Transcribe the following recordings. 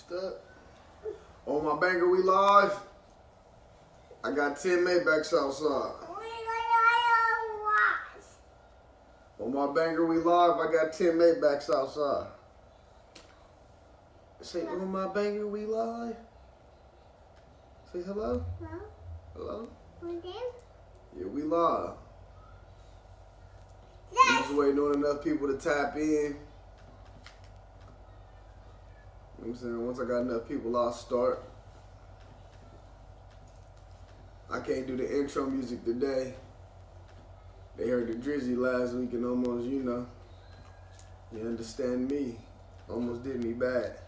Stuck. On my banger, we live. I got 10 Maybachs outside. On my banger, we live. I got 10 Maybachs outside. Say, on my banger, we live. Say hello. Hello? Hello? With them? Yeah, we live. Yes. I'm just waiting on enough people to tap in. You know what I'm saying? Once I got enough people, I'll start. I can't do the intro music today. They heard the Drizzy last week and almost, you understand me. Almost did me bad.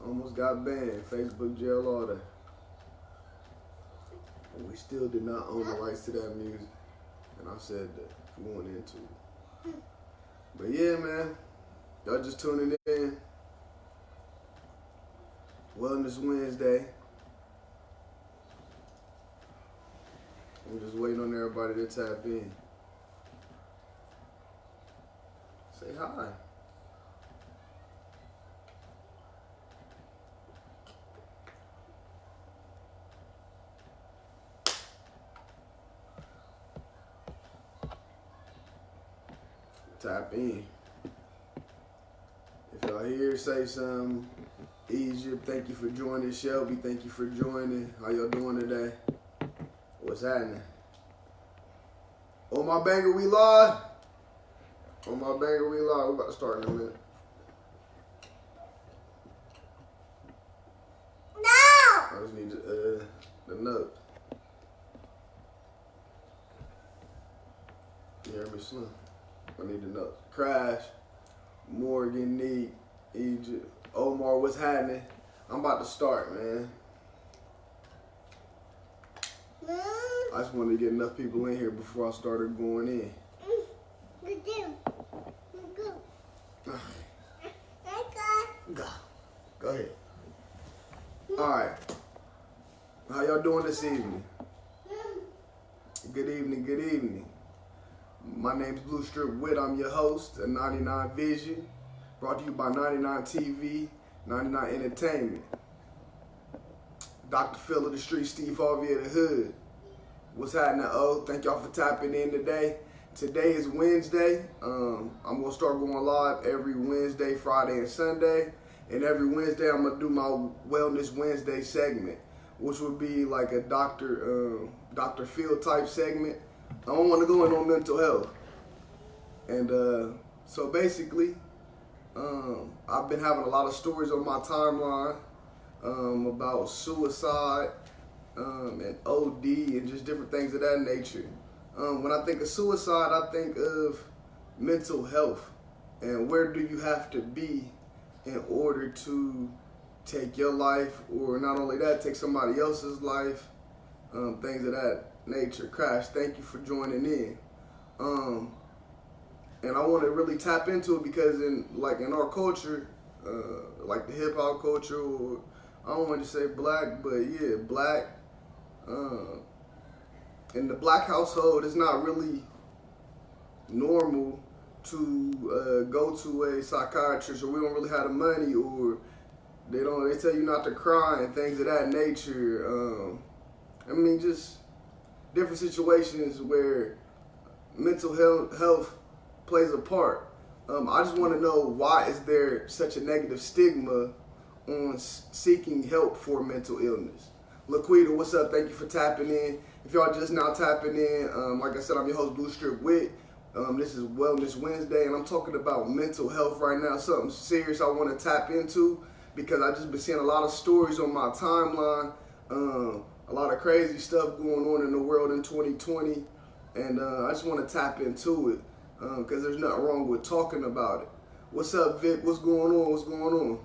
Almost got banned. Facebook jail order. And we still did not own the rights to that music. And I said that going into it. But yeah, man. Y'all just tuning in. Wellness Wednesday. I'm just waiting on everybody to tap in. Say hi. Tap in. If y'all here, say something. Egypt, thank you for joining. Shelby, thank you for joining. How y'all doing today? What's happening? On my banger, we live. On my banger, we live. We're about to start in a minute. No! I just need the note. You hear me, Slim? I need the note. Crash, Morgan, Neat, Egypt. Omar, what's happening? I'm about to start, man. I just wanted to get enough people in here before I started going in. Go ahead. All right. How y'all doing this evening? Good evening, good evening. My name's Blue Strip Wit. I'm your host at 99Vision. Brought to you by 99TV, 99 Entertainment. Dr. Phil of the Street, Steve Harvey of the Hood. What's happening, O? Thank y'all for tapping in today. Today is Wednesday. I'm going to start going live every Wednesday, Friday, and Sunday. And every Wednesday, I'm going to do my Wellness Wednesday segment, which would be like a Dr. Phil type segment. I don't want to go in on mental health. And so basically, I've been having a lot of stories on my timeline about suicide and OD and just different things of that nature. When I think of suicide, I think of mental health and where do you have to be in order to take your life, or not only that, take somebody else's life, things of that nature. Crash, thank you for joining in. And I want to really tap into it because in our culture, like the hip hop culture, or I don't want to say black, but yeah, black. In the black household, it's not really normal to go to a psychiatrist, or we don't really have the money, or they tell you not to cry and things of that nature. I mean, just different situations where mental health plays a part. I just want to know, why is there such a negative stigma on seeking help for mental illness? Laquita, what's up? Thank you for tapping in. If y'all just now tapping in, like I said, I'm your host, Blue Strip Wit. This is Wellness Wednesday, and I'm talking about mental health right now, something serious I want to tap into because I just been seeing a lot of stories on my timeline, a lot of crazy stuff going on in the world in 2020, and I just want to tap into it because there's nothing wrong with talking about it. What's up, Vic? What's going on? What's going on?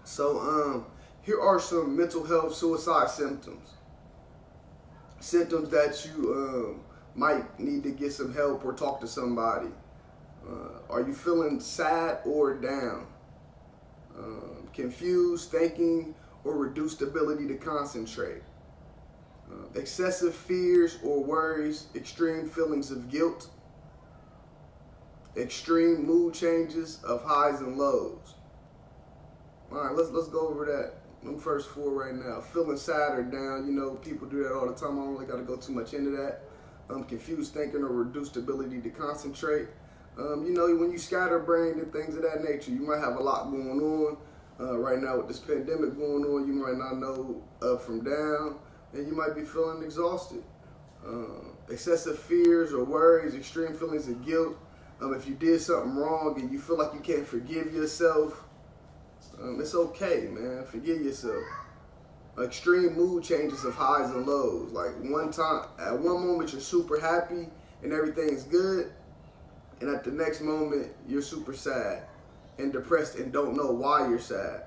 So, here are some mental health suicide symptoms. Symptoms that you might need to get some help or talk to somebody. Are you feeling sad or down? Confused, thinking, or reduced ability to concentrate? Excessive fears or worries, extreme feelings of guilt, extreme mood changes of highs and lows. All right, let's go over that. Them first four right now. Feeling sad or down. You know, people do that all the time. I don't really got to go too much into that. Confused thinking or reduced ability to concentrate. You know, when you scatterbrained and things of that nature, you might have a lot going on. Right now with this pandemic going on, you might not know up from down, and you might be feeling exhausted. Excessive fears or worries, extreme feelings of guilt. If you did something wrong and you feel like you can't forgive yourself, it's okay, man. Forgive yourself. Extreme mood changes of highs and lows. Like at one moment you're super happy and everything's good, and at the next moment you're super sad and depressed and don't know why you're sad.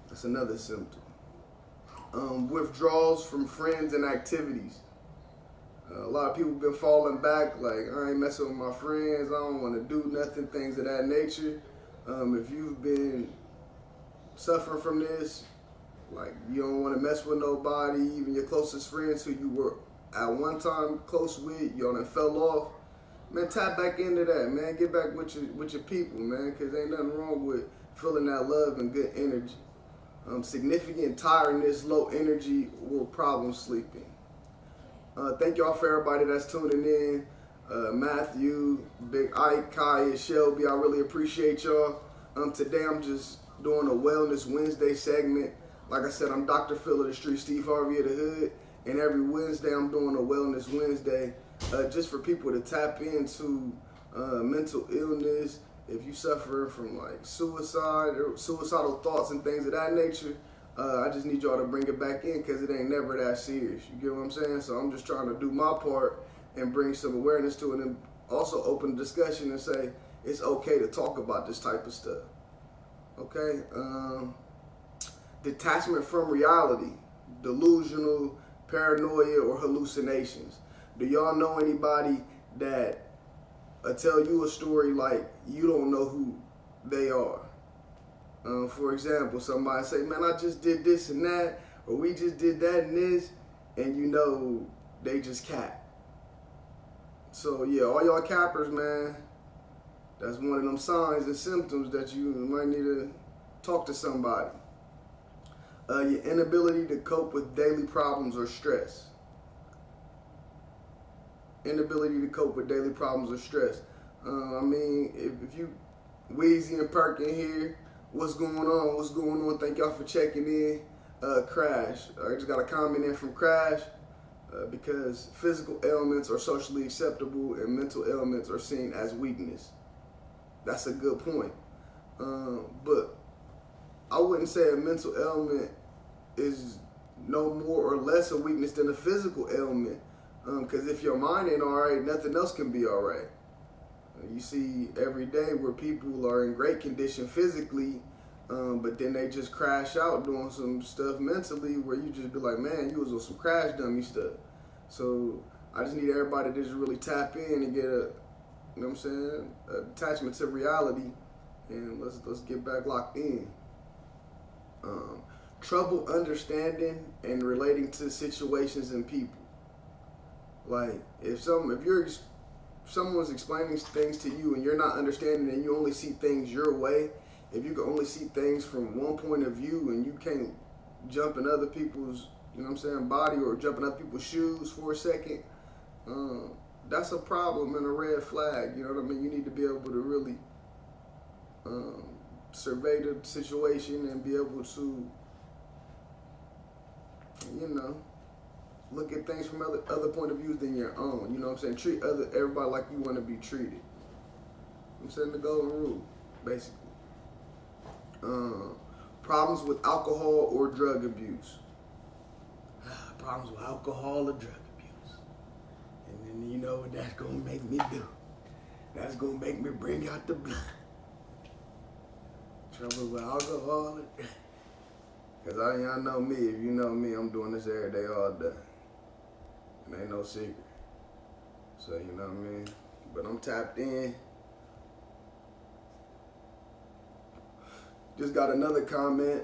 That's another symptom. Withdrawals from friends and activities. A lot of people been falling back, like, I ain't messing with my friends, I don't want to do nothing, things of that nature. If you've been suffering from this, like, you don't want to mess with nobody, even your closest friends who you were at one time close with, you done fell off, man, tap back into that, man. Get back with your people, man, because ain't nothing wrong with feeling that love and good energy. Significant tiredness, low energy, or problem sleeping. Thank y'all for everybody that's tuning in. Matthew, Big Ike, Kaya, Shelby, I really appreciate y'all. Today I'm just doing a Wellness Wednesday segment. Like I said, I'm Dr. Phil of the Street, Steve Harvey of the Hood, and every Wednesday I'm doing a Wellness Wednesday just for people to tap into mental illness. If you suffer from like suicide or suicidal thoughts and things of that nature, I just need y'all to bring it back in because it ain't never that serious. You get what I'm saying? So I'm just trying to do my part and bring some awareness to it, and also open discussion and say it's okay to talk about this type of stuff. Okay? Detachment from reality, delusional, paranoia, or hallucinations. Do y'all know anybody that tell you a story like you don't know who they are? For example, somebody say, man, I just did this and that, or we just did that and this, and you know they just cap. So yeah, all y'all cappers, man, that's one of them signs and symptoms that you might need to talk to somebody. Your inability to cope with daily problems or stress. Inability to cope with daily problems or stress. I mean, if you Wheezy and Perk in here, what's going on? What's going on? Thank y'all for checking in. Crash. I just got a comment in from Crash because physical ailments are socially acceptable and mental ailments are seen as weakness. That's a good point. But I wouldn't say a mental ailment is no more or less a weakness than a physical ailment. Because if your mind ain't all right, nothing else can be all right. You see every day where people are in great condition physically, but then they just crash out doing some stuff mentally where you just be like, man, you was on some crash dummy stuff. So I just need everybody to just really tap in and get a, you know what I'm saying, attachment to reality, and let's get back locked in. Trouble understanding and relating to situations and people. Like if someone's explaining things to you and you're not understanding and you only see things your way, if you can only see things from one point of view and you can't jump in other people's, you know what I'm saying, body or jump in other people's shoes for a second, that's a problem and a red flag. You know what I mean? You need to be able to really survey the situation and be able to, you know, look at things from other point of views than your own. You know what I'm saying? Treat everybody like you want to be treated. I'm saying the golden rule, basically. Problems with alcohol or drug abuse. Problems with alcohol or drug abuse. And then you know what that's going to make me do. That's going to make me bring out the blood. Trouble with alcohol or drug. Because y'all know me. If you know me, I'm doing this every day, all day. And ain't no secret. So, you know what I mean? But I'm tapped in. Just got another comment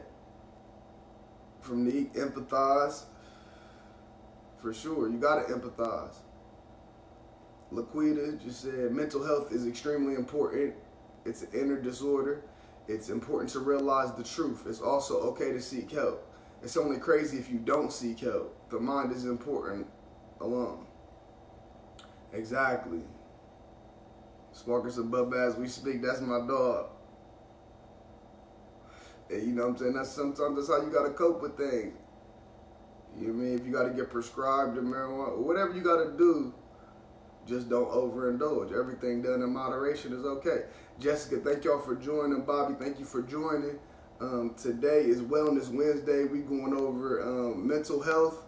from Neek. Empathize. For sure, you gotta empathize. Laquita just said, mental health is extremely important. It's an inner disorder. It's important to realize the truth. It's also okay to seek help. It's only crazy if you don't seek help. The mind is important alone. Exactly. Sparkers above as we speak. That's my dog. And you know what I'm saying? Sometimes that's how you gotta cope with things. You know what I mean? If you gotta get prescribed to marijuana, or whatever you gotta do, just don't overindulge. Everything done in moderation is okay. Jessica, thank y'all for joining. Bobby, thank you for joining. Today is Wellness Wednesday. We going over mental health,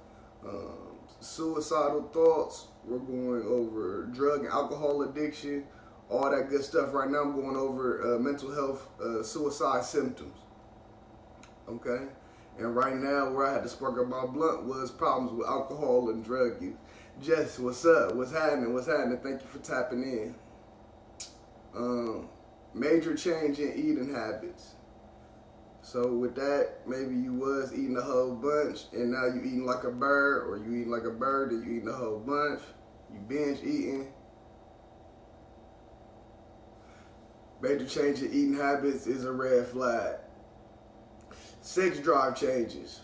suicidal thoughts. We're going over drug and alcohol addiction, all that good stuff. Right now I'm going over mental health, suicide symptoms. Okay? And right now where I had to spark up my blunt was problems with alcohol and drug use. Jess, what's up? What's happening? What's happening? Thank you for tapping in. Major change in eating habits. So with that, maybe you was eating a whole bunch and now you eating like a bird, or you eating like a bird and you eating a whole bunch. You binge eating. Major change in eating habits is a red flag. Sex drive changes.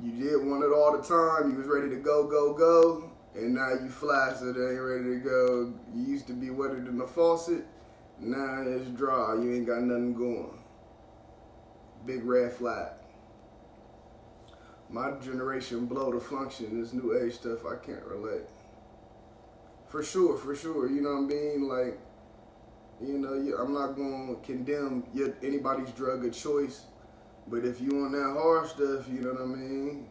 You did want it all the time. You was ready to go, go, go. And now you flaccid, ain't ready to go. You used to be wetter than a faucet. Now it's dry. You ain't got nothing going. Big red flag. My generation blow the function. This new age stuff, I can't relate. For sure, for sure. You know what I mean? Like, you know, I'm not going to condemn anybody's drug of choice. But if you on that hard stuff, you know what I mean?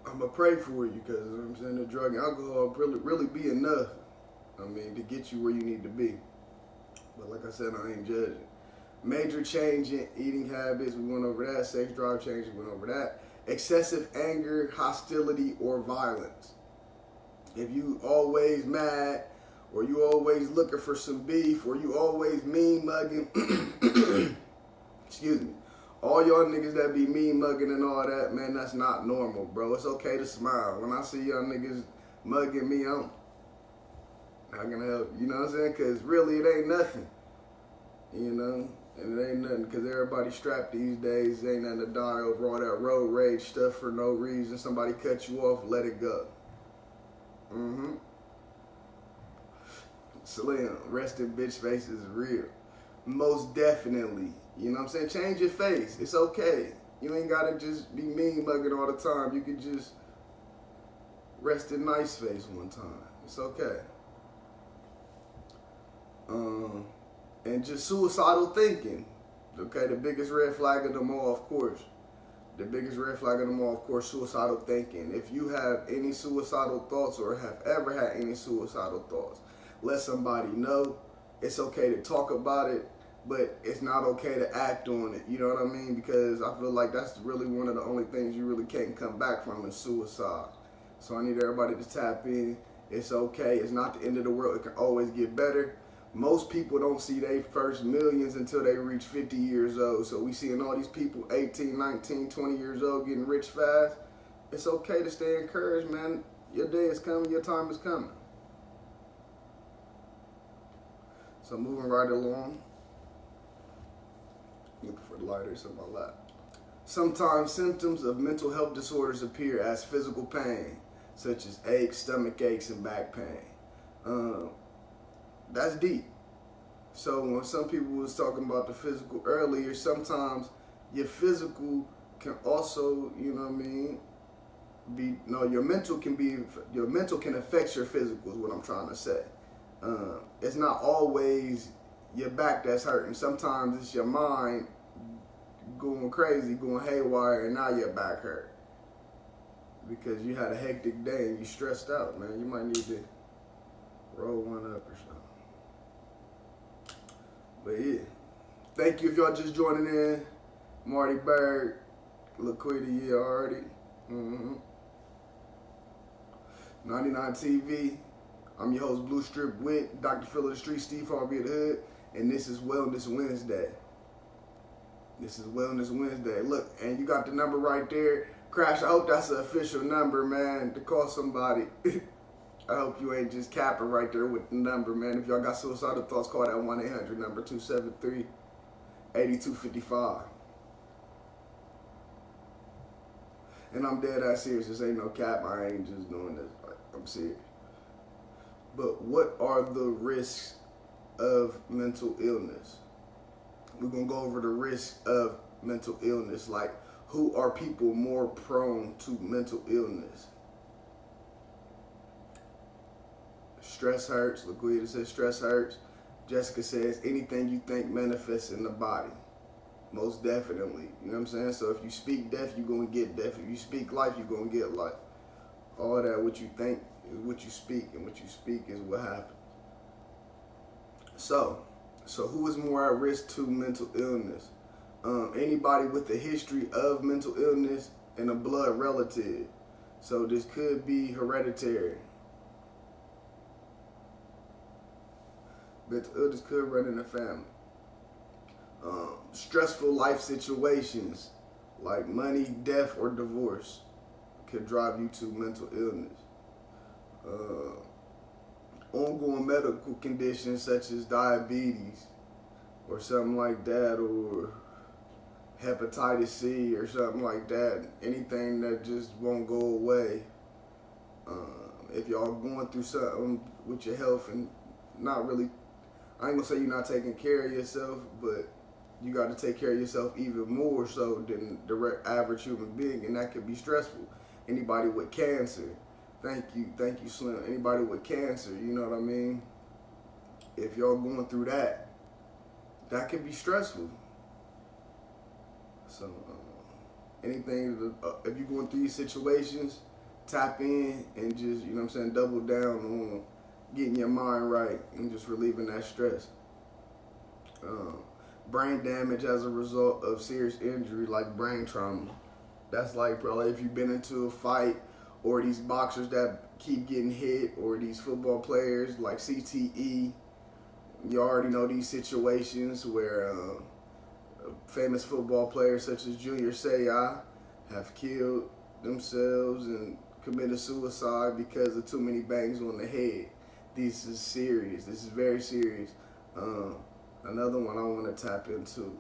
I'm going to pray for you, because, you know what I'm saying, the drug and alcohol really be enough, I mean, to get you where you need to be. But like I said, I ain't judging. Major change in eating habits, we went over that. Sex drive change, we went over that. Excessive anger, hostility, or violence. If you always mad, or you always looking for some beef, or you always mean mugging, excuse me, all y'all niggas that be mean mugging and all that, man, that's not normal, bro. It's okay to smile. When I see y'all niggas mugging me, I'm not gonna help. You know what I'm saying? Because really, it ain't nothing. You know? And it ain't nothing, because everybody strapped these days. Ain't nothing to die over all that road rage stuff for no reason. Somebody cut you off, let it go. Slim, resting bitch face is real. Most definitely. You know what I'm saying? Change your face. It's okay. You ain't gotta just be mean mugging all the time. You could just rest in nice face one time. It's okay. And just suicidal thinking. Okay, the biggest red flag of them all, of course. The biggest red flag of them all, of course, suicidal thinking. If you have any suicidal thoughts or have ever had any suicidal thoughts, let somebody know. It's okay to talk about it, but it's not okay to act on it. You know what I mean? Because I feel like that's really one of the only things you really can't come back from is suicide. So I need everybody to tap in. It's okay. It's not the end of the world. It can always get better. Most people don't see their first millions until they reach 50 years old. So we seeing all these people 18, 19, 20 years old getting rich fast. It's okay to stay encouraged, man. Your day is coming. Your time is coming. So moving right along. Looking for the lighters in my lap. Sometimes symptoms of mental health disorders appear as physical pain, such as aches, stomach aches, and back pain. That's deep. So when some people was talking about the physical earlier, sometimes your physical can also, you know what I mean, your mental can affect your physical is what I'm trying to say. It's not always your back that's hurting. Sometimes it's your mind going crazy, going haywire, and now your back hurt. Because you had a hectic day and you stressed out, man. You might need to roll one up or something. But yeah, thank you if y'all just joining in. Marty Bird, LaQuita, yeah, already. 99 TV. I'm your host, Blue Strip Wit, Dr. Phil of the Street, Steve Harvey of the Hood, and this is Wellness Wednesday. This is Wellness Wednesday. Look, and you got the number right there. Crash, I hope that's an official number, man, to call somebody. I hope you ain't just capping right there with the number, man. If y'all got suicidal thoughts, call that 1-800 number 273-8255. And I'm dead ass serious. This ain't no cap. I ain't just doing this. I'm serious. But what are the risks of mental illness? We're going to go over the risks of mental illness. Like, who are people more prone to mental illness? Stress hurts. Laquita says stress hurts. Jessica says anything you think manifests in the body. Most definitely. You know what I'm saying? So if you speak death, you're going to get death. If you speak life, you're going to get life. All that, what you think is what you speak, and what you speak is what happens. So who is more at risk to mental illness? Anybody with a history of mental illness and a blood relative. So this could be hereditary. Mental illness could run in the family. Stressful life situations like money, death, or divorce could drive you to mental illness. Ongoing medical conditions such as diabetes or something like that, or hepatitis C or something like that. Anything that just won't go away. If y'all going through something with your health and not really, I ain't gonna say you're not taking care of yourself, but you got to take care of yourself even more so than the average human being, and that could be stressful. Anybody with cancer, thank you, Slim. Anybody with cancer, you know what I mean? If y'all going through that, that could be stressful. So, anything, if you're going through these situations, tap in and just, you know what I'm saying, double down on getting your mind right and just relieving that stress. Brain damage as a result of serious injury like brain trauma. That's like probably if you've been into a fight, or these boxers that keep getting hit, or these football players like CTE. You already know these situations where famous football players such as Junior Seau have killed themselves and committed suicide because of too many bangs on the head. This is serious. This is very serious. Another one I want to tap into.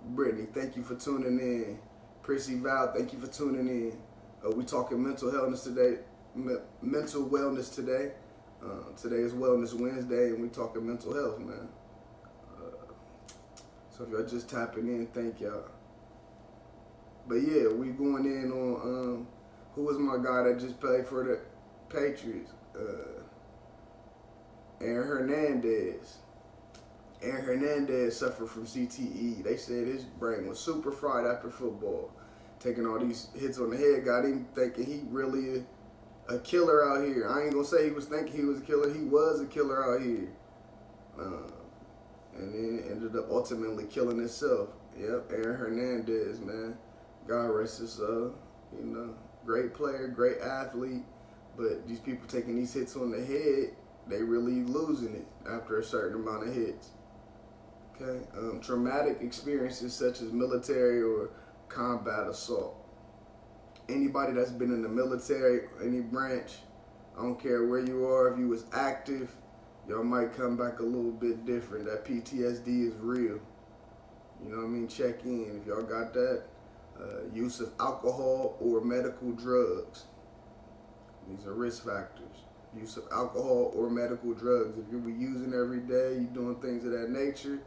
Brittany, thank you for tuning in. Prissy Val, thank you for tuning in. We talking mental wellness today. Today is Wellness Wednesday, and we talking mental health, man. So if y'all just tapping in, thank y'all. But yeah, we going in on who was my guy that just played for the Patriots? Aaron Hernandez. Aaron Hernandez suffered from CTE. They said his brain was super fried after football. Taking all these hits on the head got him thinking he really a killer out here. I ain't gonna say he was thinking he was a killer. He was a killer out here. And then ended up ultimately killing himself. Yep, Aaron Hernandez, man. God rest his soul. You know, great player, great athlete. But these people taking these hits on the head, they really losing it after a certain amount of hits. Okay, traumatic experiences such as military or combat assault. Anybody that's been in the military, any branch, I don't care where you are, if you was active, y'all might come back a little bit different. That PTSD is real. You know what I mean? Check in if y'all got that. Use of alcohol or medical drugs. These are risk factors. Use of alcohol or medical drugs. If you're using every day, you're doing things of that nature,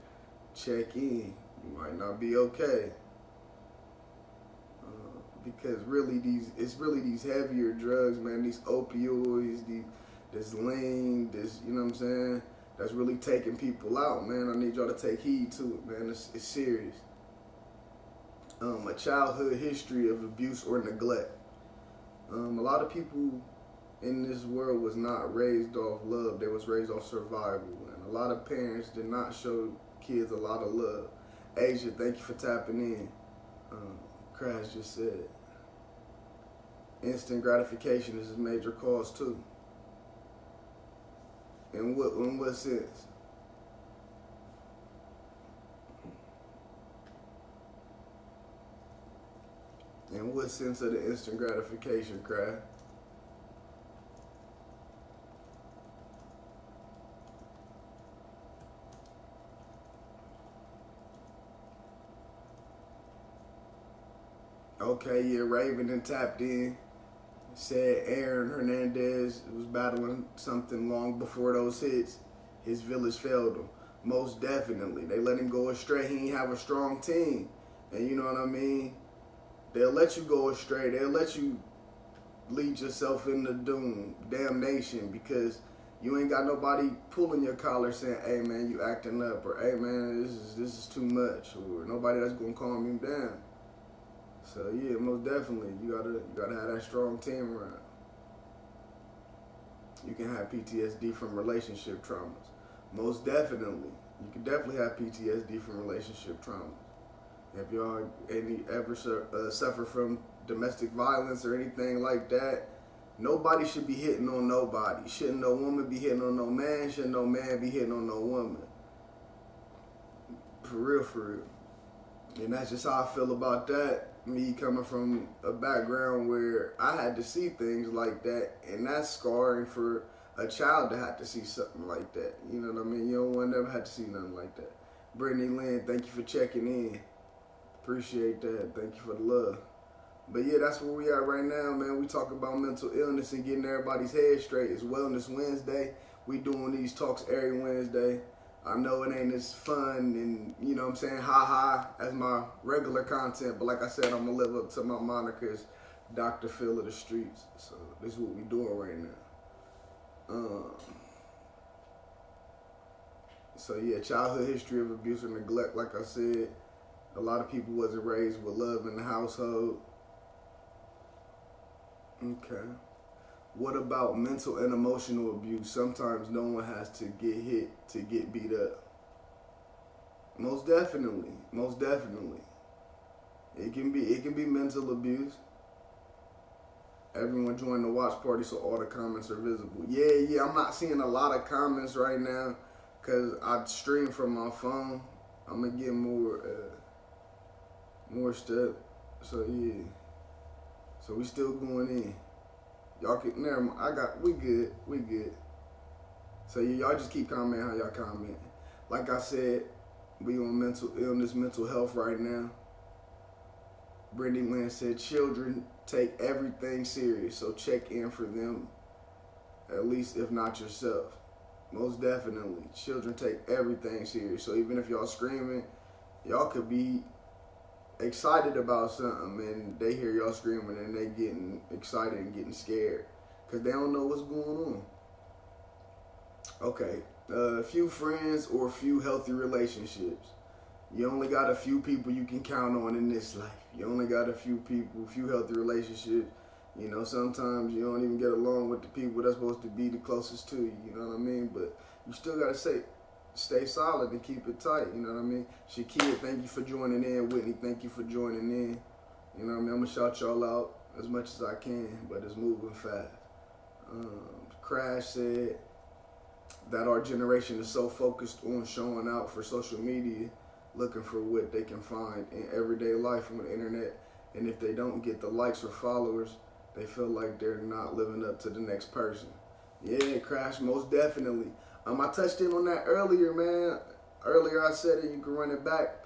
check in. You might not be okay. Because really it's really these heavier drugs, man, these opioids, this lean, this, you know what I'm saying, that's really taking people out, man. I need y'all to take heed to it, man. It's serious. A childhood history of abuse or neglect. A lot of people in this world was not raised off love. They was raised off survival. And a lot of parents did not show kids a lot of love. Asia, thank you for tapping in. Crash just said instant gratification is a major cause too. In what sense? In what sense of the instant gratification, Crash? Okay, yeah, Raven and tapped in. Said Aaron Hernandez was battling something long before those hits. His village failed him. Most definitely. They let him go astray. He ain't have a strong team. And you know what I mean? They'll let you go astray. They'll let you lead yourself into doom, damnation, because you ain't got nobody pulling your collar saying, hey man, you acting up, or hey man, this is too much, or nobody that's gonna calm you down. So yeah, most definitely, you gotta have that strong team around. You can have PTSD from relationship traumas. Most definitely, you can definitely have PTSD from relationship traumas. If y'all ever suffer from domestic violence or anything like that, nobody should be hitting on nobody. Shouldn't no woman be hitting on no man. Shouldn't no man be hitting on no woman. For real, for real. And that's just how I feel about that. Me coming from a background where I had to see things like that, and that's scarring for a child to have to see something like that. You know what I mean? You don't want to never have to see nothing like that. Brittany Lynn, thank you for checking in. Appreciate that. Thank you for the love. But yeah, that's where we are right now, man. We talk about mental illness and getting everybody's head straight. It's Wellness Wednesday. We doing these talks every Wednesday. I know it ain't as fun and, you know what I'm saying, ha as my regular content. But like I said, I'm going to live up to my moniker as Dr. Phil of the streets. So this is what we doing right now. So yeah, childhood history of abuse or neglect, like I said. A lot of people wasn't raised with love in the household. Okay. What about mental and emotional abuse? Sometimes no one has to get hit to get beat up. Most definitely. Most definitely. It can be mental abuse. Everyone joined the watch party so all the comments are visible. Yeah, I'm not seeing a lot of comments right now because I stream from my phone. I'm going to get more stuff. So yeah. So we still going in. Y'all can, never mind. We good. So yeah, y'all just keep commenting how y'all comment. Like I said, we on mental illness, mental health right now. Brittany Lynn said, children take everything serious, so check in for them, at least if not yourself. Most definitely, children take everything serious. So even if y'all screaming, y'all could be excited about something and they hear y'all screaming and they getting excited and getting scared because they don't know what's going on. Okay, a few friends or a few healthy relationships. You only got a few people you can count on in this life. You only got a few people, a few healthy relationships. You know, sometimes you don't even get along with the people that's supposed to be the closest to you, you know what I mean? But you still gotta stay solid and keep it tight, you know what I mean? Shakia, thank you for joining in. Whitney, thank you for joining in. You know what I mean? I'm gonna shout y'all out as much as I can, but it's moving fast. Crash said that our generation is so focused on showing out for social media, looking for what they can find in everyday life on the internet, and if they don't get the likes or followers, they feel like they're not living up to the next person. Yeah, Crash, most definitely. I touched in on that earlier, man. Earlier I said it, you can run it back.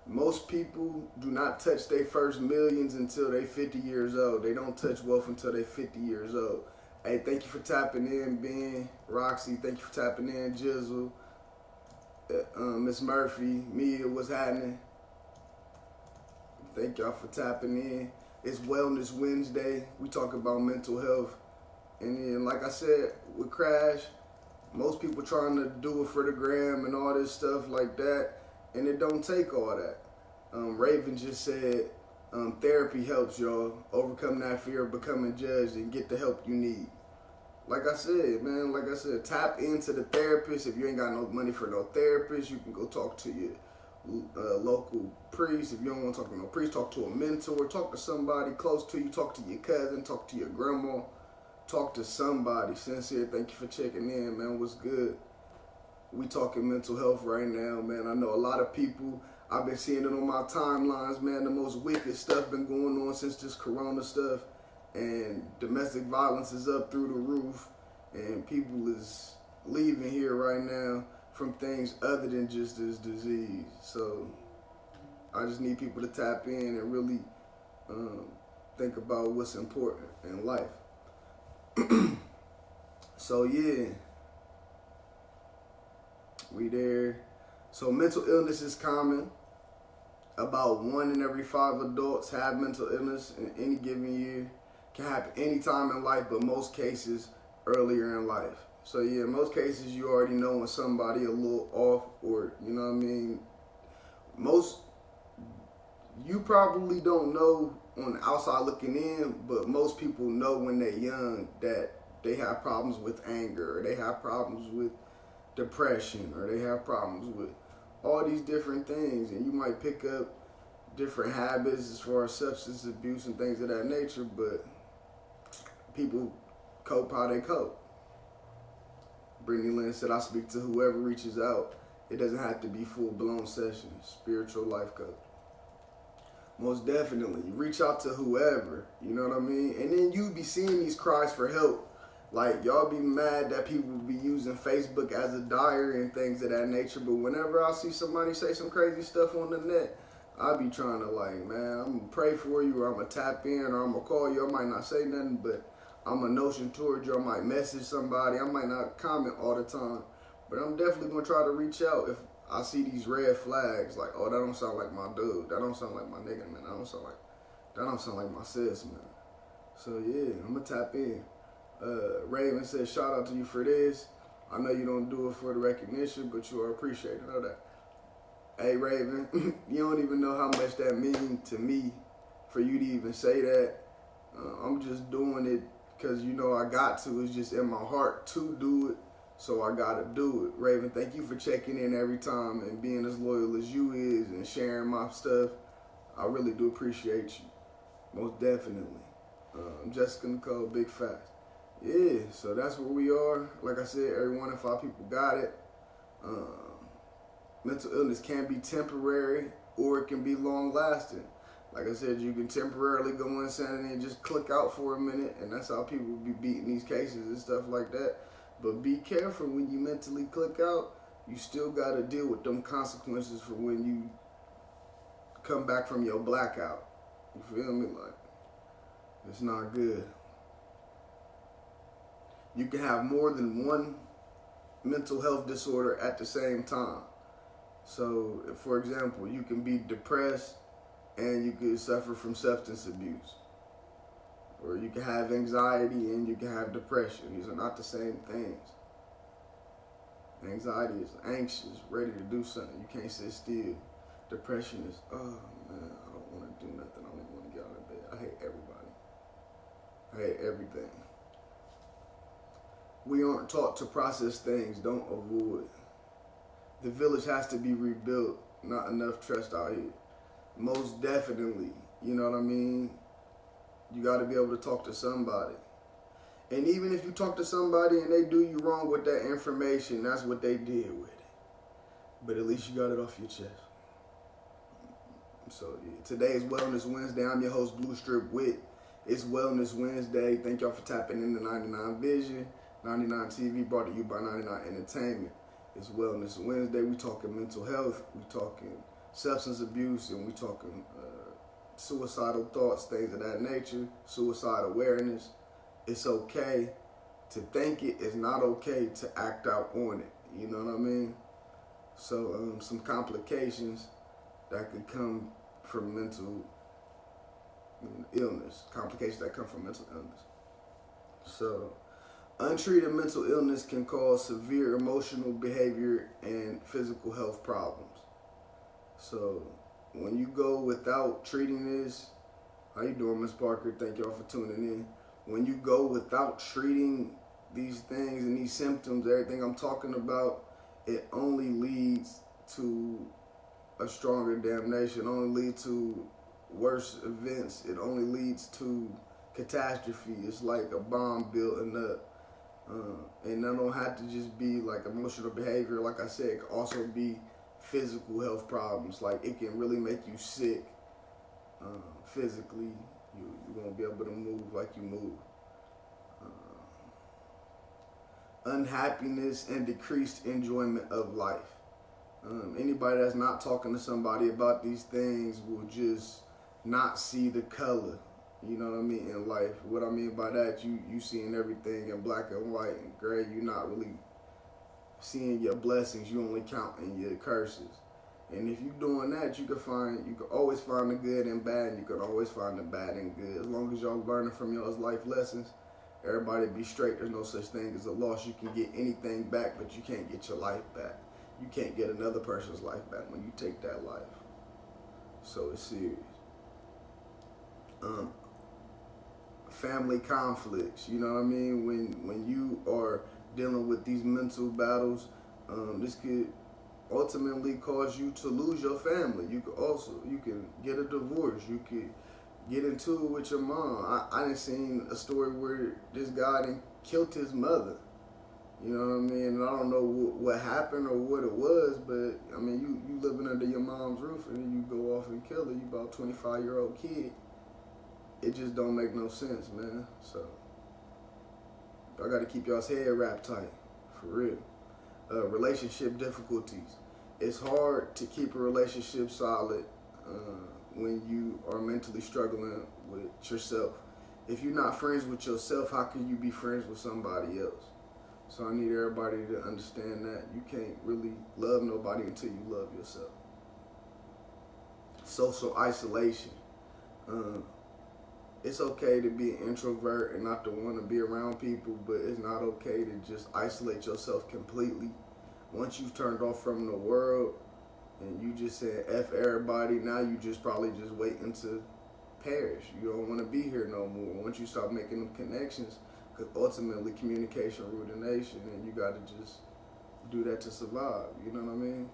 Most people do not touch their first millions until they 50 years old. They don't touch wealth until they 50 years old. Hey, thank you for tapping in, Ben. Roxy, thank you for tapping in. Jizzle, Miss Murphy, Mia, what's happening? Thank y'all for tapping in. It's Wellness Wednesday. We talk about mental health. And then, like I said, with Crash, most people trying to do it for the gram and all this stuff like that, and it don't take all that. Raven just said, therapy helps y'all overcome that fear of becoming judged and get the help you need. Like I said, man, tap into the therapist. If you ain't got no money for no therapist, you can go talk to your local priest. If you don't want to talk to no priest, talk to a mentor, talk to somebody close to you, talk to your cousin, talk to your grandma. Talk to somebody. Sincere, thank you for checking in, man. What's good? We talking mental health right now, man. I know a lot of people, I've been seeing it on my timelines, man. The most wicked stuff been going on since this corona stuff. And domestic violence is up through the roof. And people is leaving here right now from things other than just this disease. So I just need people to tap in and really think about what's important in life. So yeah, we there. So mental illness is common. About 1 in every 5 adults have mental illness in any given year. Can happen any time in life, but most cases earlier in life. So yeah, in most cases you already know when somebody a little off, or you know what I mean. You probably don't know on the outside looking in, but most people know when they're young that they have problems with anger, or they have problems with depression, or they have problems with all these different things, and you might pick up different habits as far as substance abuse and things of that nature, but people cope how they cope. Brittany Lynn said, I speak to whoever reaches out. It doesn't have to be full-blown sessions. Spiritual life coach. Most definitely. Reach out to whoever, you know what I mean? And then you be seeing these cries for help. Like, y'all be mad that people be using Facebook as a diary and things of that nature, but whenever I see somebody say some crazy stuff on the net, I be trying to like, man, I'm gonna pray for you, or I'm gonna tap in, or I'm gonna call you. I might not say nothing, but I'm a notion towards you. I might message somebody. I might not comment all the time, but I'm definitely gonna try to reach out if I see these red flags. Like, oh, that don't sound like my dude. That don't sound like my nigga, man. That don't sound like my sis, man. So yeah, I'm gonna tap in. Raven says, shout out to you for this. I know you don't do it for the recognition, but you are appreciated. Know that. Hey Raven, you don't even know how much that means to me for you to even say that. I'm just doing it because you know I got to. It's just in my heart to do it, so I gotta do it. Raven, thank you for checking in every time and being as loyal as you is and sharing my stuff. I really do appreciate you, most definitely. Jessica Nicole, big facts. Yeah, so that's where we are. Like I said, every 1 in 5 people got it. Mental illness can be temporary or it can be long lasting. Like I said, you can temporarily go insanity and just click out for a minute, and that's how people be beating these cases and stuff like that. But be careful when you mentally click out. You still got to deal with them consequences for when you come back from your blackout. You feel me? Like, it's not good. You can have more than one mental health disorder at the same time. So, for example, you can be depressed and you could suffer from substance abuse. Or you can have anxiety and you can have depression. These are not the same things. Anxiety is anxious, ready to do something. You can't sit still. Depression is, oh man, I don't want to do nothing. I don't even want to get out of bed. I hate everybody. I hate everything. We aren't taught to process things, don't avoid. The village has to be rebuilt. Not enough trust out here. Most definitely. You know what I mean? You got to be able to talk to somebody. And even if you talk to somebody and they do you wrong with that information, that's what they did with it. But at least you got it off your chest. So yeah, today is Wellness Wednesday. I'm your host, Blue Strip Wit. It's Wellness Wednesday. Thank y'all for tapping into 99Vision. 99 TV brought to you by 99 Entertainment. It's Wellness Wednesday. We talking mental health. We talking substance abuse, and we talking suicidal thoughts, things of that nature. Suicide awareness. It's okay to think it. It's not okay to act out on it. You know what I mean? So some complications that could come from mental illness. Complications that come from mental illness. So untreated mental illness can cause severe emotional, behavior, and physical health problems. So when you go without treating this, how you doing, Miss Parker? Thank y'all for tuning in. When you go without treating these things and these symptoms, everything I'm talking about, it only leads to a stronger damnation. It only leads to worse events. It only leads to catastrophe. It's like a bomb building up. And that don't have to just be like emotional behavior. Like I said, it can also be physical health problems. Like it can really make you sick physically. You won't be able to move like you move. Unhappiness and decreased enjoyment of life. Anybody that's not talking to somebody about these things will just not see the color. You know what I mean, in life. What I mean by that, you seeing everything in black and white and gray. You're not really seeing your blessings. You only counting your curses. And if you're doing that, you can always find the good and bad, and you can always find the bad and good. As long as y'all learning from y'all's life lessons, everybody be straight. There's no such thing as a loss. You can get anything back, but you can't get your life back. You can't get another person's life back when you take that life. So it's serious. Family conflicts, you know what I mean? When you are dealing with these mental battles, this could ultimately cause you to lose your family. You can get a divorce. You could get into it with your mom. I done seen a story where this guy done killed his mother. You know what I mean? And I don't know what happened or what it was, but I mean, you living under your mom's roof and then you go off and kill her. You about a 25-year-old kid. It just don't make no sense, man. So I got to keep y'all's head wrapped tight, for real. Relationship difficulties. It's hard to keep a relationship solid when you are mentally struggling with yourself. If you're not friends with yourself, how can you be friends with somebody else? So I need everybody to understand that you can't really love nobody until you love yourself. Social isolation. It's okay to be an introvert and not to want to be around people, but it's not okay to just isolate yourself completely. Once you've turned off from the world and you just said F everybody, now you just probably just waiting to perish. You don't want to be here no more. Once you start making them connections, because ultimately communication rules the nation, and you got to just do that to survive. You know what I mean?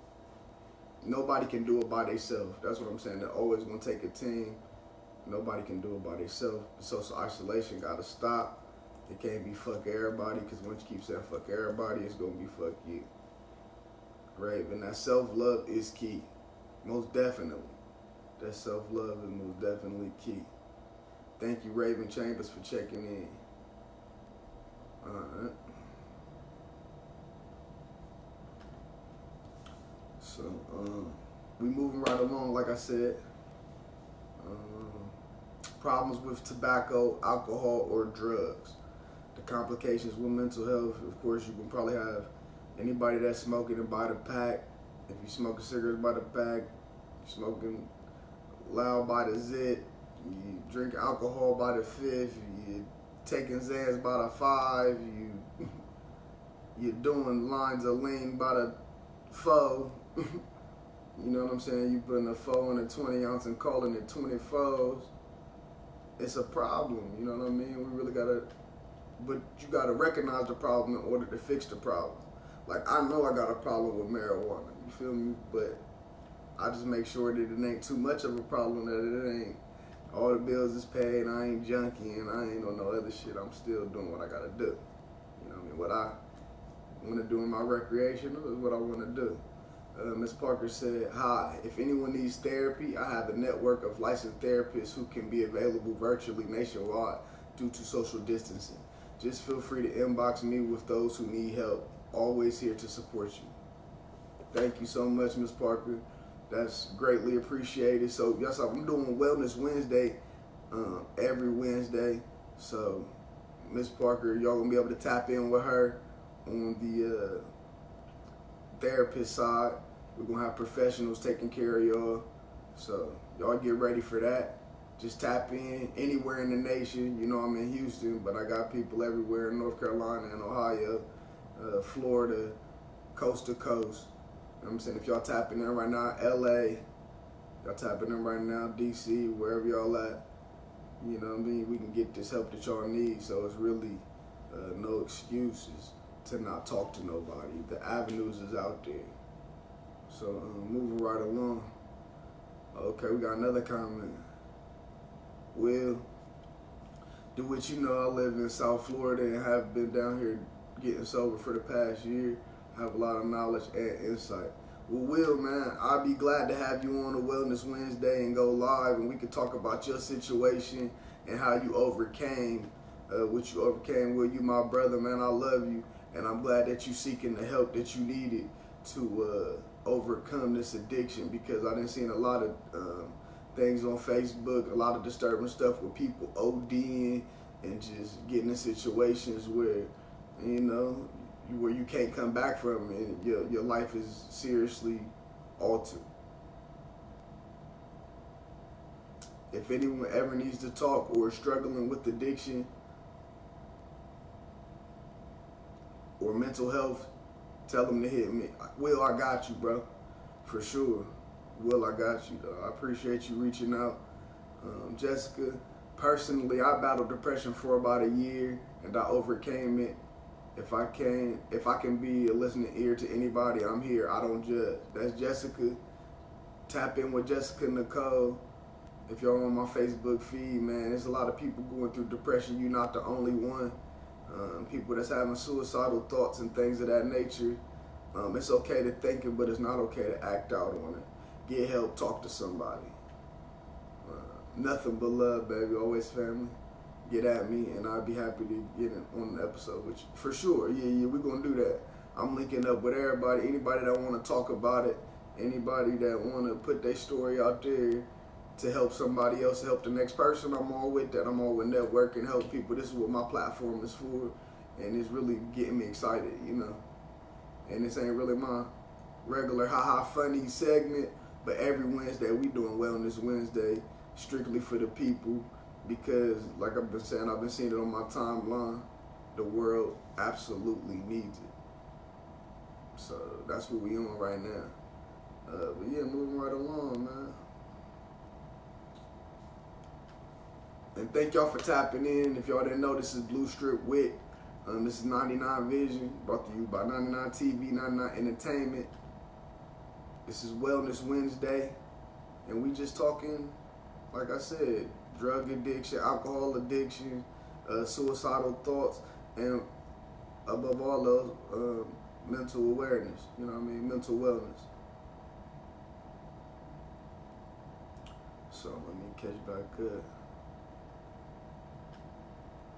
Nobody can do it by themselves. That's what I'm saying. They're always going to take a team. Nobody can do it by themselves. Social isolation got to stop. It can't be fuck everybody, because once you keep saying fuck everybody, it's going to be fuck you. Right? And that self-love is key. Most definitely. That self-love is most definitely key. Thank you, Raven Chambers, for checking in. Alright. So, we moving right along, like I said. Problems with tobacco, alcohol, or drugs. The complications with mental health, of course, you can probably have anybody that's smoking it by the pack. If you smoking cigarettes by the pack, smoking loud by the zit, you drink alcohol by the fifth, you taking Xans by the 5, you're doing lines of lean by the 4. You know what I'm saying? You putting a 4 in a 20 ounce and calling it 24s. It's a problem, you know what I mean? We really gotta, but you gotta recognize the problem in order to fix the problem. Like, I know I got a problem with marijuana, you feel me? But I just make sure that it ain't too much of a problem, that it ain't all the bills is paid, I ain't junkie, and I ain't on no other shit. I'm still doing what I gotta do. You know what I mean? What I wanna do in my recreational is what I wanna do. Ms. Parker said, hi, if anyone needs therapy, I have a network of licensed therapists who can be available virtually nationwide due to social distancing. Just feel free to inbox me with those who need help. Always here to support you. Thank you so much, Ms. Parker. That's greatly appreciated. So, yes, I'm doing Wellness Wednesday every Wednesday. So, Ms. Parker, y'all gonna be able to tap in with her on the therapist side. We're gonna have professionals taking care of y'all. So, y'all get ready for that. Just tap in anywhere in the nation. You know, I'm in Houston, but I got people everywhere in North Carolina and Ohio, Florida, coast to coast. You know what I'm saying? If y'all tapping in right now, LA, y'all tapping in right now, DC, wherever y'all at, you know what I mean? We can get this help that y'all need. So it's really no excuses to not talk to nobody. The avenues is out there. So moving right along. Okay, we got another comment. Will, do what you know, I live in South Florida and have been down here getting sober for the past year. I have a lot of knowledge and insight. Well, Will, man, I'll be glad to have you on a Wellness Wednesday and go live, and we can talk about your situation and how you overcame what you overcame. Will, you my brother, man, I love you, and I'm glad that you seeking the help that you needed to overcome this addiction, because I done seen a lot of things on Facebook, a lot of disturbing stuff with people ODing and just getting in situations where, you know, where you can't come back from it and your life is seriously altered. If anyone ever needs to talk or is struggling with addiction or mental health, tell them to hit me. Will, I got you, bro. For sure. Will, I got you, though. I appreciate you reaching out. Jessica, personally, I battled depression for about a year, and I overcame it. If I can be a listening ear to anybody, I'm here. I don't judge. That's Jessica. Tap in with Jessica Nicole. If you're on my Facebook feed, man, there's a lot of people going through depression. You're not the only one. People that's having suicidal thoughts and things of that nature. It's okay to think it, but it's not okay to act out on it. Get help, talk to somebody. Nothing but love, baby. Always family. Get at me, and I'd be happy to get on an episode with you. For sure. Yeah, we're going to do that. I'm linking up with everybody. Anybody that want to talk about it. Anybody that want to put their story out there to help somebody else, help the next person. I'm all with that. I'm all with networking, help people. This is what my platform is for, and it's really getting me excited, you know. And this ain't really my regular haha funny segment, but every Wednesday we doing Wellness Wednesday, strictly for the people, because like I've been saying, I've been seeing it on my timeline. The world absolutely needs it. So that's what we on right now. But yeah, moving right along, man. And thank y'all for tapping in. If y'all didn't know, this is Blue Strip Wit. This is 99Vision, brought to you by 99TV, 99 Entertainment. This is Wellness Wednesday, and we just talking, like I said, drug addiction, alcohol addiction, suicidal thoughts, and above all those, mental awareness. You know what I mean? Mental wellness. So let me catch back up.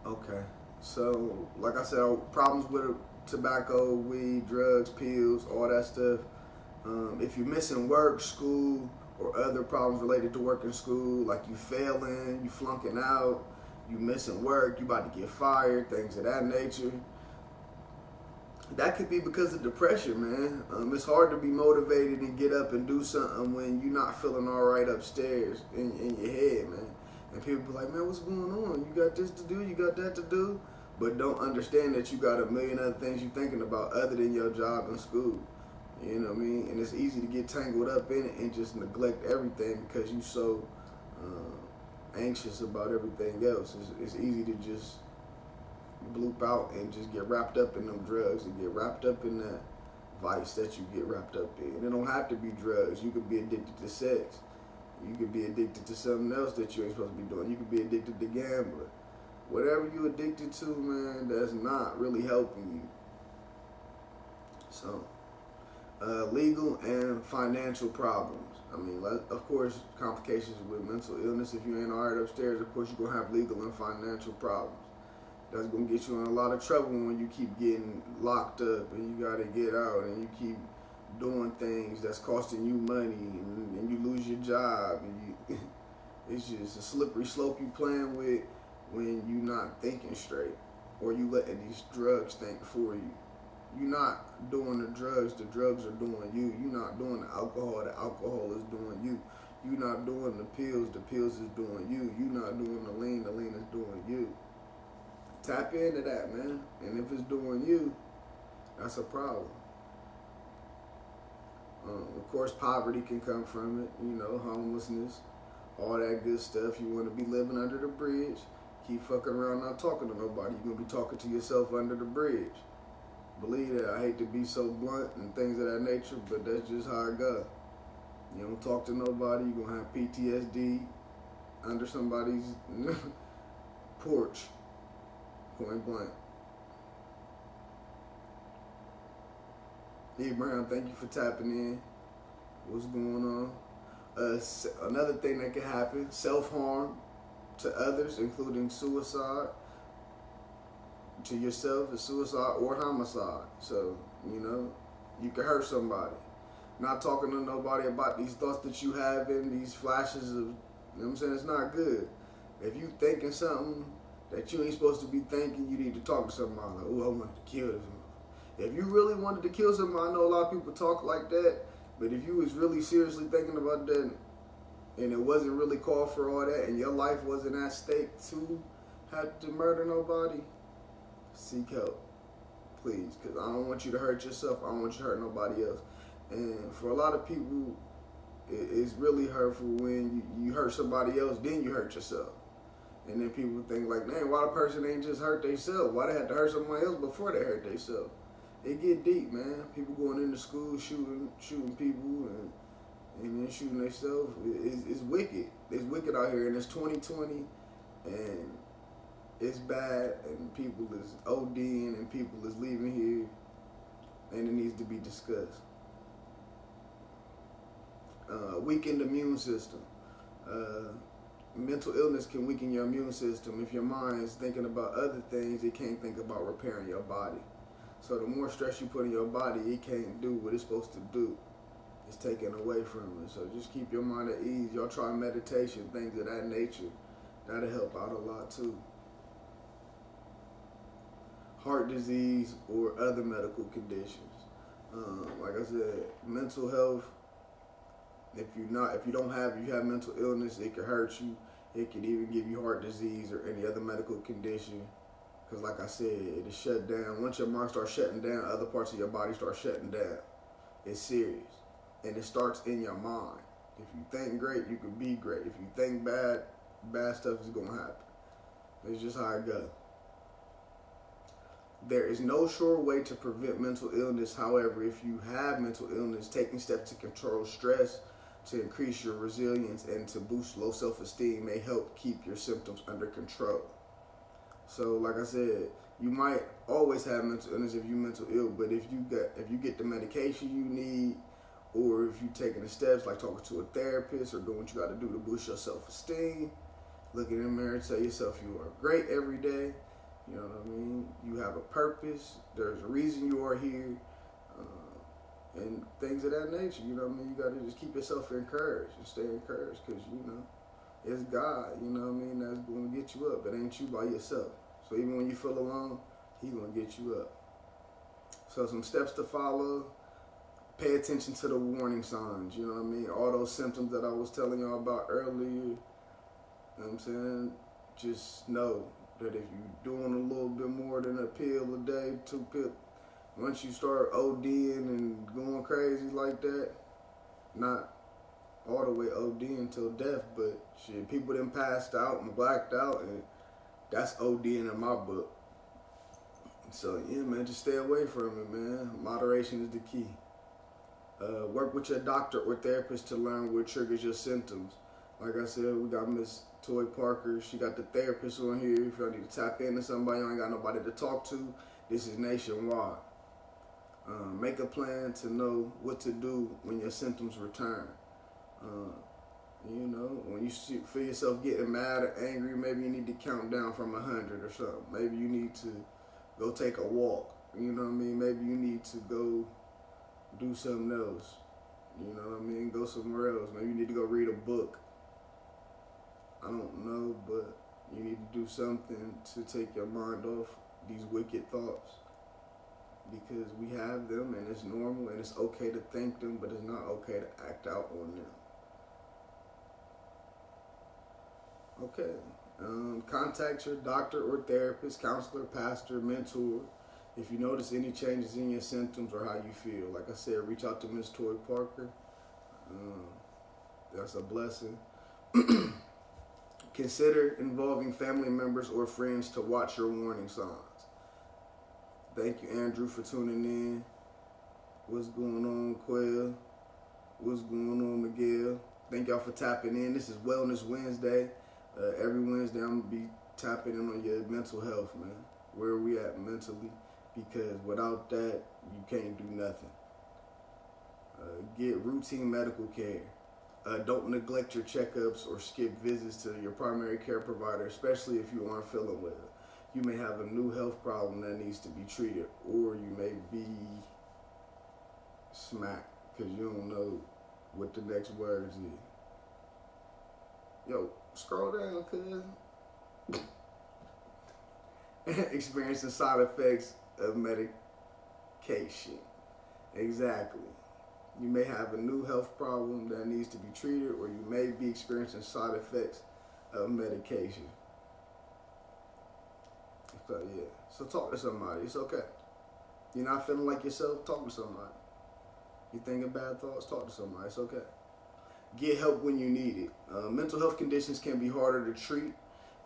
Okay, so like I said, problems with tobacco, weed, drugs, pills, all that stuff. If you're missing work, school, or other problems related to work and school, like you failing, you flunking out, you missing work, you about to get fired, things of that nature, that could be because of depression, man. It's hard to be motivated and get up and do something when you're not feeling all right upstairs in your head, man. And people be like, man, what's going on? You got this to do, you got that to do, but don't understand that you got a million other things you're thinking about other than your job and school. You know what I mean? And it's easy to get tangled up in it and just neglect everything because you're so anxious about everything else. It's easy to just bloop out and just get wrapped up in them drugs and get wrapped up in that vice that you get wrapped up in. It don't have to be drugs. You could be addicted to sex. You could be addicted to something else that you ain't supposed to be doing. You could be addicted to gambling. Whatever you're addicted to, man, that's not really helping you. So, legal and financial problems. I mean, of course, complications with mental illness. If you ain't all right upstairs, of course, you're going to have legal and financial problems. That's going to get you in a lot of trouble when you keep getting locked up and you got to get out and you keep doing things that's costing you money and you lose your job. And it's just a slippery slope you playing with when you're not thinking straight or you letting these drugs think for you. You're not doing the drugs are doing you. You're not doing the alcohol is doing you. You're not doing the pills is doing you. You're not doing the lean is doing you. Tap into that, man. And if it's doing you, that's a problem. Of course, poverty can come from it, you know, homelessness, all that good stuff. You want to be living under the bridge. Keep fucking around not talking to nobody. You're going to be talking to yourself under the bridge. Believe that. I hate to be so blunt and things of that nature, but that's just how it goes. You don't talk to nobody, you're going to have PTSD under somebody's porch, point blank. Abraham, thank you for tapping in. What's going on? Another thing that can happen, self-harm to others, including suicide. To yourself is suicide or homicide. So, you know, you can hurt somebody. not talking to nobody about these thoughts that you have in these flashes of, you know what I'm saying? It's not good. If you thinking something that you ain't supposed to be thinking, you need to talk to somebody like, oh, I wanted to kill this man. If you really wanted to kill somebody, I know a lot of people talk like that, but if you was really seriously thinking about that and it wasn't really called for all that and your life wasn't at stake to have to murder nobody, seek help, please, because I don't want you to hurt yourself. I don't want you to hurt nobody else. And for a lot of people, it's really hurtful when you hurt somebody else, then you hurt yourself. And then people think like, man, why the person ain't just hurt themselves? Why they had to hurt somebody else before they hurt themselves? It get deep, man. People going into school shooting people and then shooting themselves. It's wicked. It's wicked out here, and it's 2020, and it's bad, and people is ODing, and people is leaving here, and it needs to be discussed. Weakened immune system. Mental illness can weaken your immune system. If your mind is thinking about other things, it can't think about repairing your body. So the more stress you put in your body, it can't do what it's supposed to do. It's taken away from it. So just keep your mind at ease. Y'all try meditation, things of that nature. That'll help out a lot too. Heart disease or other medical conditions. Like I said, mental health. If you have mental illness, it can hurt you. It can even give you heart disease or any other medical condition. Because like I said, it is shut down. Once your mind starts shutting down, other parts of your body start shutting down. It's serious. And it starts in your mind. If you think great, you can be great. If you think bad, bad stuff is going to happen. It's just how it goes. There is no sure way to prevent mental illness. However, if you have mental illness, taking steps to control stress, to increase your resilience, and to boost low self-esteem may help keep your symptoms under control. So, like I said, you might always have mental illness if you're mental ill, but if you get the medication you need, or if you're taking the steps like talking to a therapist or doing what you got to do to boost your self-esteem, look in the mirror and tell yourself you are great every day. You know what I mean? You have a purpose. There's a reason you are here. And things of that nature, you know what I mean? You got to just keep yourself encouraged and stay encouraged because, you know, it's God, you know what I mean, that's going to get you up. It ain't you by yourself. So even when you feel alone, He's going to get you up. So some steps to follow. Pay attention to the warning signs, you know what I mean? All those symptoms that I was telling y'all about earlier, you know what I'm saying? Just know that if you're doing a little bit more than a pill a day, 2 pills, once you start ODing and going crazy like that, not all the way ODing until death, but shit, people done passed out and blacked out, and that's ODing in my book. So yeah, man, just stay away from it, man. Moderation is the key. Work with your doctor or therapist to learn what triggers your symptoms. Like I said, we got Miss Toy Parker. She got the therapist on here. If y'all need to tap into somebody, you ain't got nobody to talk to, this is nationwide. Make a plan to know what to do when your symptoms return. You know, when you feel yourself getting mad or angry, maybe you need to count down from 100 or something. Maybe you need to go take a walk. You know what I mean? Maybe you need to go do something else. You know what I mean? Go somewhere else. Maybe you need to go read a book. I don't know, but you need to do something to take your mind off these wicked thoughts. Because we have them and it's normal and it's okay to think them, but it's not okay to act out on them. Okay. Contact your doctor or therapist, counselor, pastor, mentor if you notice any changes in your symptoms or how you feel. Like I said, reach out to Miss Toy Parker. That's a blessing. Consider involving family members or friends to watch your warning signs. Thank you, Andrew, for tuning in. What's going on, Quail? What's going on, Miguel? Thank y'all for tapping in. This is Wellness Wednesday. Every Wednesday, I'm going to be tapping in on your mental health, man. Where are we at mentally? Because without that, you can't do nothing. Get routine medical care. Don't neglect your checkups or skip visits to your primary care provider, especially if you aren't feeling well. You may have a new health problem that needs to be treated, or you may be smacked. because you don't know what the next words is. Yo, scroll down, cuz. Experiencing side effects of medication. Exactly. You may have a new health problem that needs to be treated, or you may be experiencing side effects of medication. So yeah, so talk to somebody. It's okay. You're not feeling like yourself, talk to somebody. You thinking bad thoughts, talk to somebody. It's okay. Get help when you need it. Mental health conditions can be harder to treat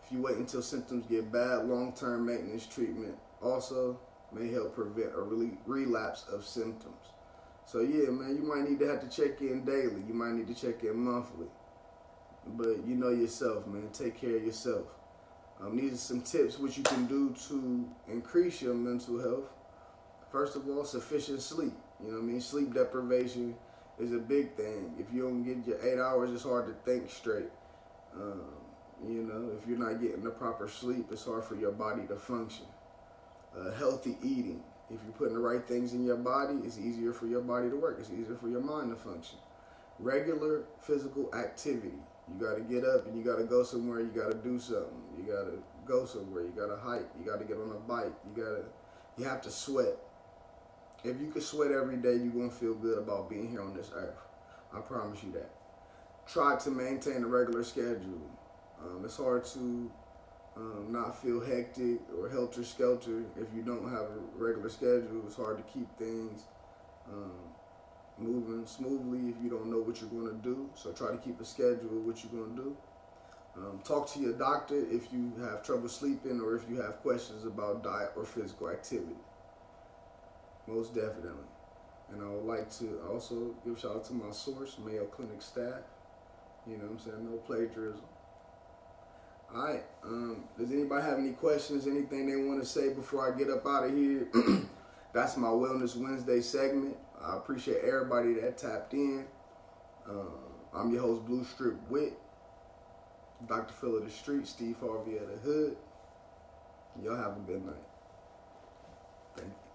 if you wait until symptoms get bad. Long-term maintenance treatment also may help prevent a relapse of symptoms. So yeah, man, you might need to have to check in daily. You might need to check in monthly. But you know yourself, man. Take care of yourself. These are some tips which you can do to increase your mental health. First of all, sufficient sleep. You know what I mean? Sleep deprivation is a big thing. If you don't get your 8 hours, it's hard to think straight. You know, if you're not getting the proper sleep, it's hard for your body to function. Healthy eating. If you're putting the right things in your body, it's easier for your body to work. It's easier for your mind to function. Regular physical activity. You got to get up and you got to go somewhere. You got to do something. You got to go somewhere. You got to hike. You got to get on a bike. You have to sweat. If you can sweat every day, you're going to feel good about being here on this earth. I promise you that. Try to maintain a regular schedule. It's hard to not feel hectic or helter-skelter if you don't have a regular schedule. It's hard to keep things moving smoothly if you don't know what you're going to do. So try to keep a schedule of what you're going to do. Talk to your doctor if you have trouble sleeping or if you have questions about diet or physical activity. Most definitely. And I would like to also give a shout out to my source, Mayo Clinic staff. You know what I'm saying? No plagiarism. Alright, does anybody have any questions, anything they want to say before I get up out of here? That's my Wellness Wednesday segment. I appreciate everybody that tapped in. I'm your host, Blue Strip Wit, Dr. Phil of the Street, Steve Harvey of the Hood. Y'all have a good night. Thank you.